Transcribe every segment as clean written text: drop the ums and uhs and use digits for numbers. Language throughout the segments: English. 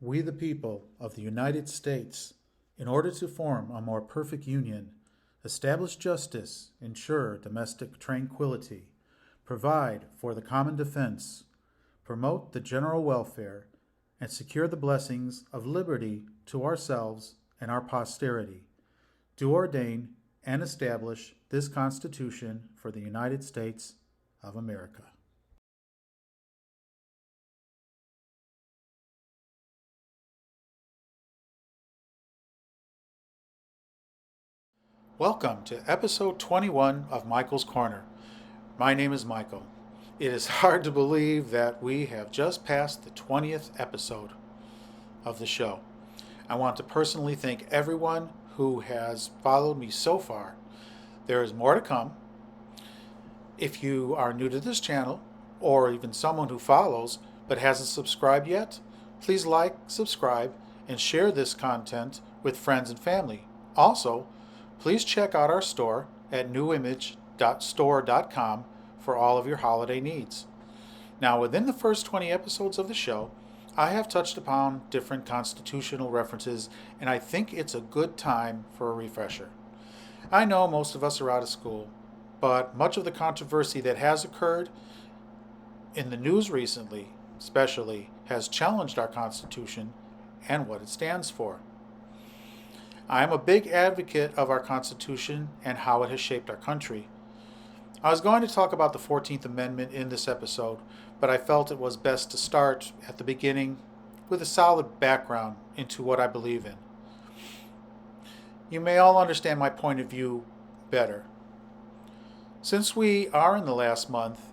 we the people of the United States, in order to form a more perfect union, establish justice, ensure domestic tranquility, provide for the common defense, promote the general welfare, and secure the blessings of liberty to ourselves and our posterity, do ordain and establish this Constitution for the United States of America. Welcome to episode 21 of Michael's Corner. My name is Michael. It is hard to believe that we have just passed the 20th episode of the show. I want to personally thank everyone who has followed me so far. There is more to come. If you are new to this channel, or even someone who follows but hasn't subscribed yet, please like, subscribe, and share this content with friends and family. Also, please check out our store at newimage.store.com for all of your holiday needs. Now, within the first 20 episodes of the show, I have touched upon different constitutional references, and I think it's a good time for a refresher. I know most of us are out of school, but much of the controversy that has occurred in the news recently, especially, has challenged our Constitution and what it stands for. I am a big advocate of our Constitution and how it has shaped our country. I was going to talk about the 14th Amendment in this episode, but I felt it was best to start at the beginning with a solid background into what I believe in. You may all understand my point of view better. Since we are in the last month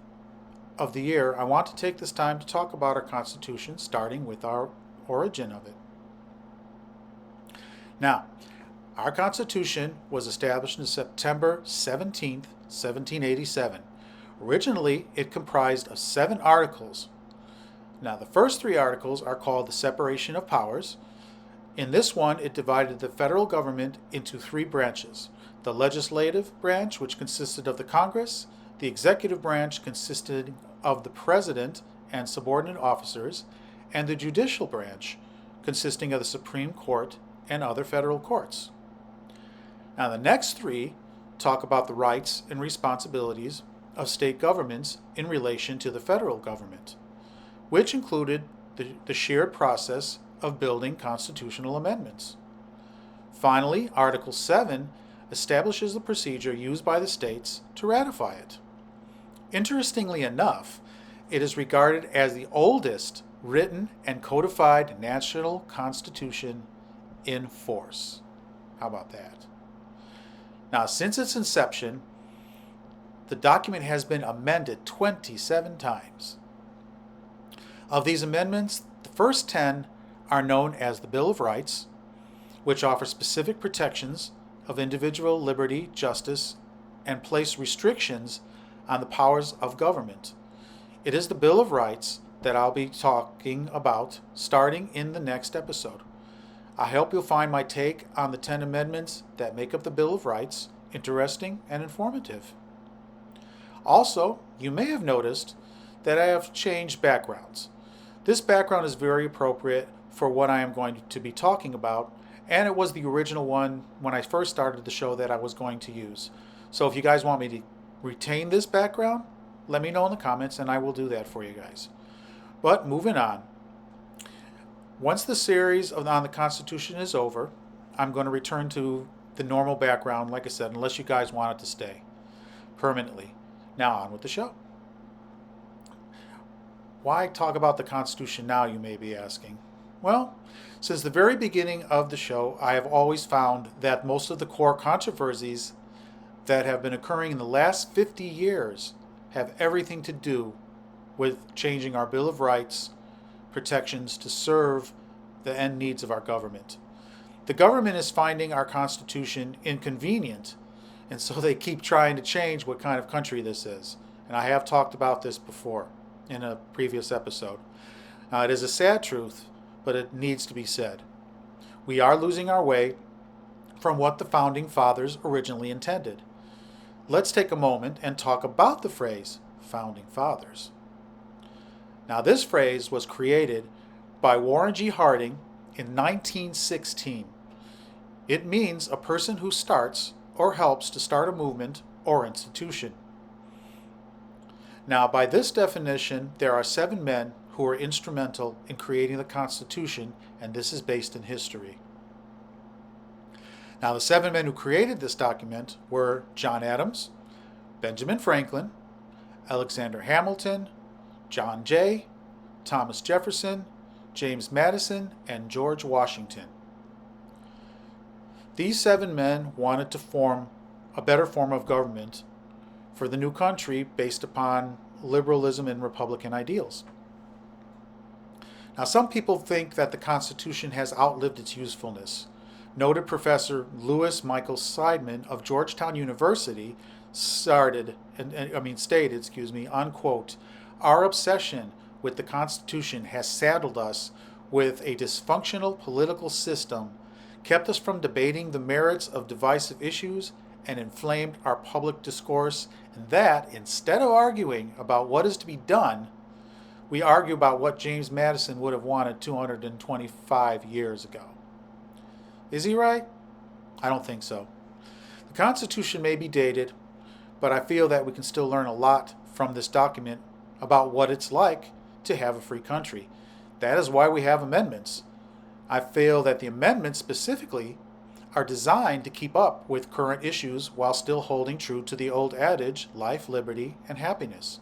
of the year, I want to take this time to talk about our Constitution, starting with our origin of it. Now, our Constitution was established on September 17th, 1787. Originally, it comprised of 7 articles. Now, the first 3 articles are called the Separation of Powers. In this one, it divided the federal government into 3 branches. The legislative branch, which consisted of the Congress, the executive branch consisted of the president and subordinate officers, and the judicial branch, consisting of the Supreme Court and other federal courts. Now, the next 3 talk about the rights and responsibilities of state governments in relation to the federal government, which included the shared process of building constitutional amendments. Finally, Article 7 establishes the procedure used by the states to ratify it. Interestingly enough, it is regarded as the oldest written and codified national constitution in force. How about that? Now, since its inception, the document has been amended 27 times. Of these amendments, the first 10 are known as the Bill of Rights, which offer specific protections of individual liberty, justice, and place restrictions on the powers of government. It is the Bill of Rights that I'll be talking about starting in the next episode. I hope you'll find my take on the 10 amendments that make up the Bill of Rights interesting and informative. Also, you may have noticed that I have changed backgrounds. This background is very appropriate for what I am going to be talking about, and it was the original one when I first started the show that I was going to use. So if you guys want me to retain this background, let me know in the comments and I will do that for you guys. But moving on. Once the series on the Constitution is over, I'm going to return to the normal background, like I said, unless you guys want it to stay permanently. Now on with the show. Why talk about the Constitution now, you may be asking? Well, since the very beginning of the show, I have always found that most of the core controversies that have been occurring in the last 50 years have everything to do with changing our Bill of Rights protections to serve the end needs of our government. The government is finding our Constitution inconvenient, and so they keep trying to change what kind of country this is. And I have talked about this before in a previous episode. It is a sad truth, but it needs to be said. We are losing our way from what the Founding Fathers originally intended. Let's take a moment and talk about the phrase Founding Fathers. Now, this phrase was created by Warren G. Harding in 1916. It means a person who starts or helps to start a movement or institution. Now, by this definition, there are 7 men who were instrumental in creating the Constitution, and this is based in history. Now, the 7 men who created this document were John Adams, Benjamin Franklin, Alexander Hamilton, John Jay, Thomas Jefferson, James Madison, and George Washington. These 7 men wanted to form a better form of government for the new country based upon liberalism and Republican ideals. Now, some people think that the Constitution has outlived its usefulness. Noted Professor Louis Michael Seidman of Georgetown University stated, unquote, "Our obsession with the Constitution has saddled us with a dysfunctional political system, kept us from debating the merits of divisive issues, and inflamed our public discourse, and that, instead of arguing about what is to be done, we argue about what James Madison would have wanted 225 years ago." Is he right? I don't think so. The Constitution may be dated, but I feel that we can still learn a lot from this document about what it's like to have a free country. That is why we have amendments. I feel that the amendments specifically are designed to keep up with current issues while still holding true to the old adage, life, liberty, and happiness.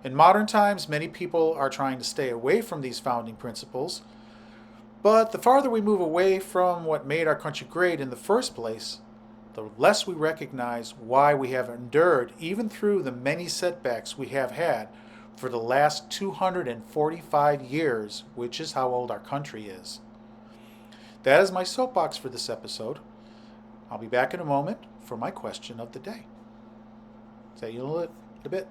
In modern times, many people are trying to stay away from these founding principles, but the farther we move away from what made our country great in the first place, the less we recognize why we have endured even through the many setbacks we have had for the last 245 years, which is how old our country is. That is my soapbox for this episode. I'll be back in a moment for my question of the day. See you in a bit.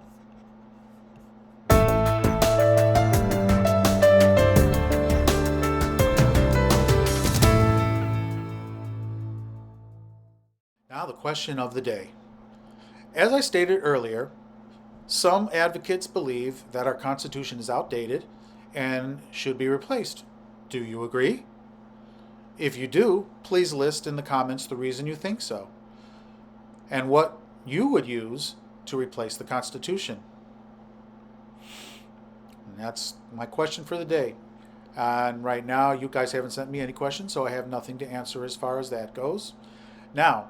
Now the question of the day. As I stated earlier, some advocates believe that our Constitution is outdated and should be replaced. Do you agree? If you do, please list in the comments the reason you think so and what you would use to replace the Constitution. And that's my question for the day. And right now, you guys haven't sent me any questions, so I have nothing to answer as far as that goes. Now,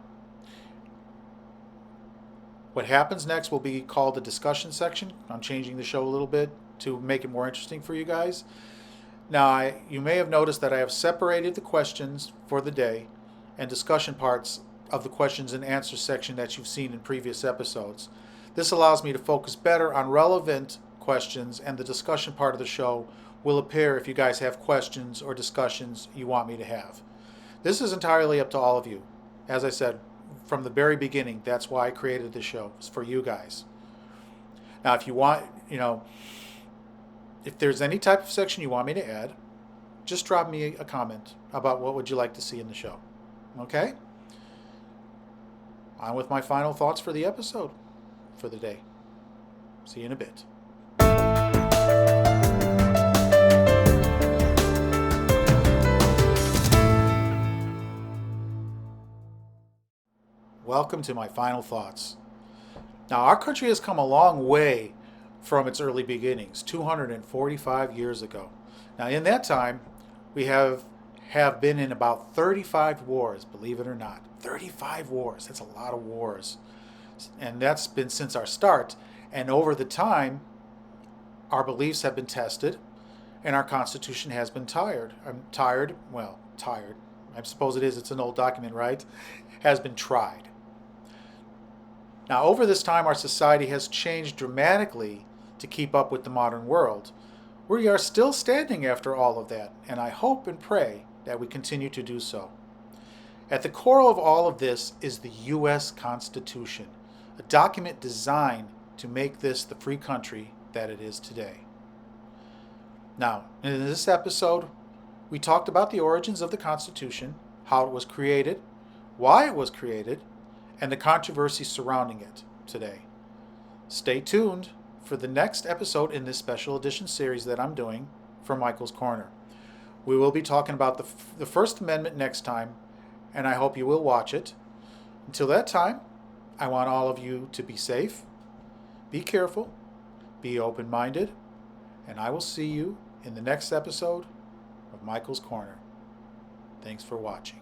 what happens next will be called the discussion section. I'm changing the show a little bit to make it more interesting for you guys. Now, you may have noticed that I have separated the questions for the day and discussion parts of the questions and answers section that you've seen in previous episodes. This allows me to focus better on relevant questions, and the discussion part of the show will appear if you guys have questions or discussions you want me to have. This is entirely up to all of you. As I said, from the very beginning, that's why I created this show. It's for you guys. Now, if you want, if there's any type of section you want me to add, just drop me a comment about what would you like to see in the show. Okay? On with my final thoughts for the episode for the day. See you in a bit. Welcome to my final thoughts. Now, our country has come a long way from its early beginnings, 245 years ago. Now, in that time, we have been in about 35 wars, believe it or not. 35 wars, that's a lot of wars. And that's been since our start. And over the time, our beliefs have been tested, and our Constitution has been tired. I suppose it is, it's an old document, right? Has been tried. Now, over this time, our society has changed dramatically to keep up with the modern world. We are still standing after all of that, and I hope and pray that we continue to do so. At the core of all of this is the U.S. Constitution, a document designed to make this the free country that it is today. Now, in this episode, we talked about the origins of the Constitution, how it was created, why it was created, and the controversy surrounding it today. Stay tuned for the next episode in this special edition series that I'm doing for Michael's Corner. We will be talking about the First Amendment next time, and I hope you will watch it. Until that time, I want all of you to be safe, be careful, be open-minded, and I will see you in the next episode of Michael's Corner. Thanks for watching.